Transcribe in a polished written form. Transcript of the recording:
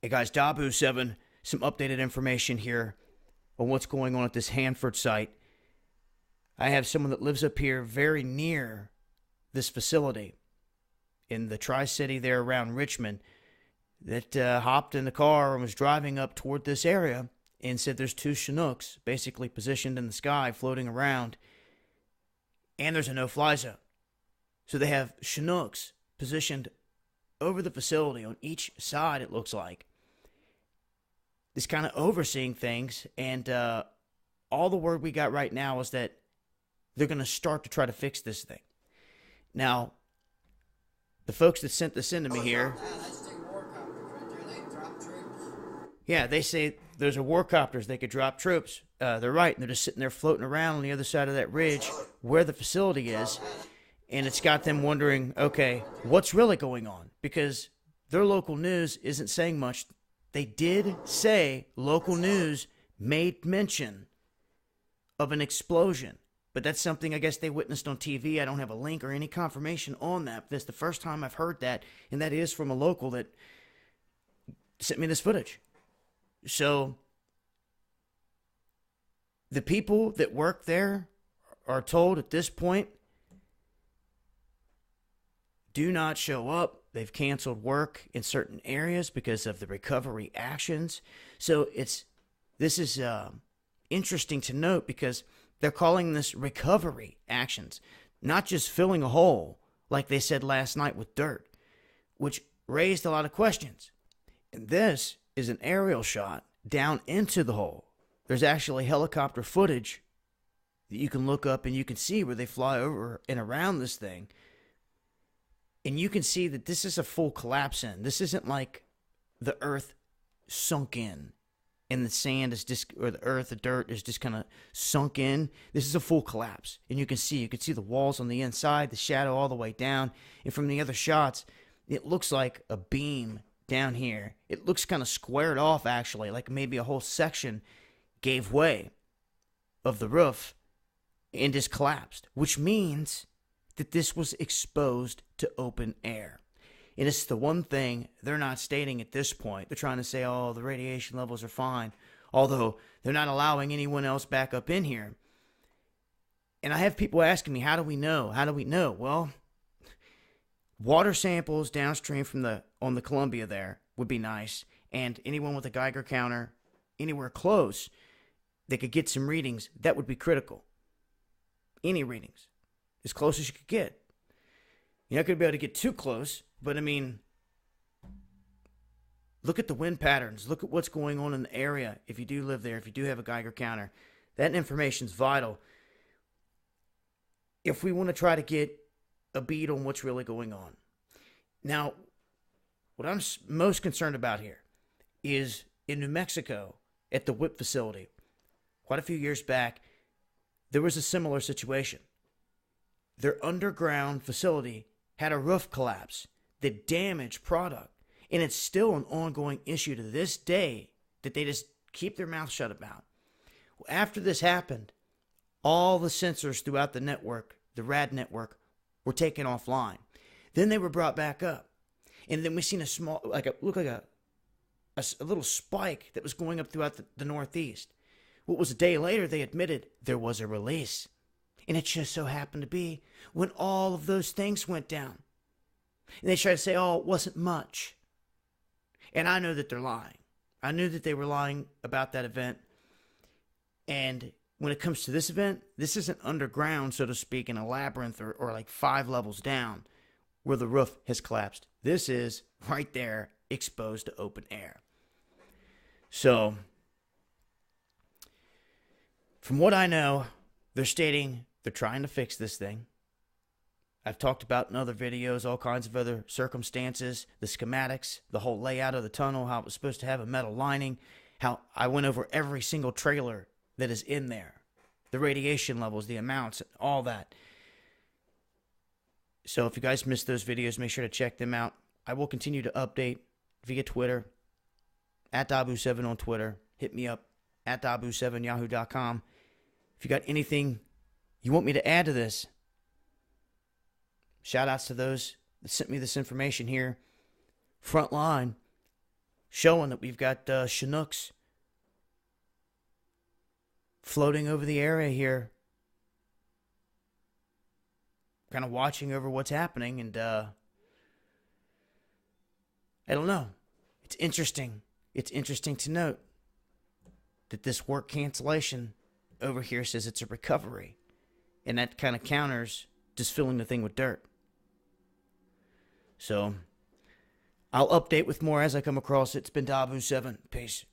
Hey guys, Dabu7, some updated information here on what's going on at this Hanford site. I have someone that lives up here very near this facility in the Tri-City there around Richmond that hopped in the car and was driving up toward this area and said there's two Chinooks basically positioned in the sky floating around, and there's a no-fly zone. So they have Chinooks positioned over the facility on each side, it looks like. This kind of overseeing things, and all the word we got right now is that they're going to start to try to fix this thing. Now, the folks that sent this in to me here, yeah, they say those are war copters. They could drop troops. They're right, and they're just sitting there floating around on the other side of that ridge where the facility is, and it's got them wondering, okay, what's really going on? Because their local news isn't saying much. They did say local news made mention of an explosion, but that's something I guess they witnessed on TV. I don't have a link or any confirmation on that. This is the first time I've heard that, and that is from a local that sent me this footage. So the people that work there are told at this point, do not show up. They've canceled work in certain areas because of the recovery actions. So this is interesting to note because they're calling this recovery actions, not just filling a hole like they said last night with dirt, which raised a lot of questions. And this is an aerial shot down into the hole. There's actually helicopter footage that you can look up and you can see where they fly over and around this thing. And you can see that this is a full collapse in. This isn't like the earth sunk in and the sand is just, or the earth, the dirt is just kind of sunk in. This is a full collapse. And you can see the walls on the inside, the shadow all the way down. And from the other shots, it looks like a beam down here. It looks kind of squared off actually, like maybe a whole section gave way of the roof and just collapsed, which means that this was exposed to open air. And it's the one thing they're not stating at this point. They're trying to say, oh, the radiation levels are fine, although they're not allowing anyone else back up in here. And I have people asking me, how do we know? How do we know? Well, water samples downstream from on the Columbia there would be nice. And anyone with a Geiger counter anywhere close that could get some readings, that would be critical. Any readings. As close as you could get. You're not going to be able to get too close, but I mean, look at the wind patterns. Look at what's going on in the area. If you do live there, if you do have a Geiger counter, that information's vital. If we want to try to get a beat on what's really going on. Now, what I'm most concerned about here is in New Mexico at the WIP facility. Quite a few years back, there was a similar situation. Their underground facility had a roof collapse that damaged product. And it's still an ongoing issue to this day that they just keep their mouth shut about. Well, after this happened, all the sensors throughout the network, the RAD network, were taken offline. Then they were brought back up. And then we seen a little spike that was going up throughout the Northeast. What was a day later, they admitted there was a release. And it just so happened to be when all of those things went down. And they tried to say, oh, it wasn't much. And I know that they're lying. I knew that they were lying about that event. And when it comes to this event, this isn't underground, so to speak, in a labyrinth or like 5 levels down where the roof has collapsed. This is right there, exposed to open air. So, from what I know, they're stating they're trying to fix this thing. I've talked about in other videos all kinds of other circumstances, the schematics, the whole layout of the tunnel, how it was supposed to have a metal lining, how I went over every single trailer that is in there, the radiation levels, the amounts, all that. So if you guys missed those videos, make sure to check them out. I will continue to update via Twitter, at Dabu7 on Twitter. Hit me up, at Dabu7yahoo.com. If you got anything you want me to add to this, shout outs to those that sent me this information here. Front line. showing that we've got Chinooks floating over the area here, kind of watching over what's happening. And I don't know. It's interesting. It's interesting to note that this work cancellation over here says it's a recovery. And that kind of counters just filling the thing with dirt. So I'll update with more as I come across it. It's been Dabu7. Peace.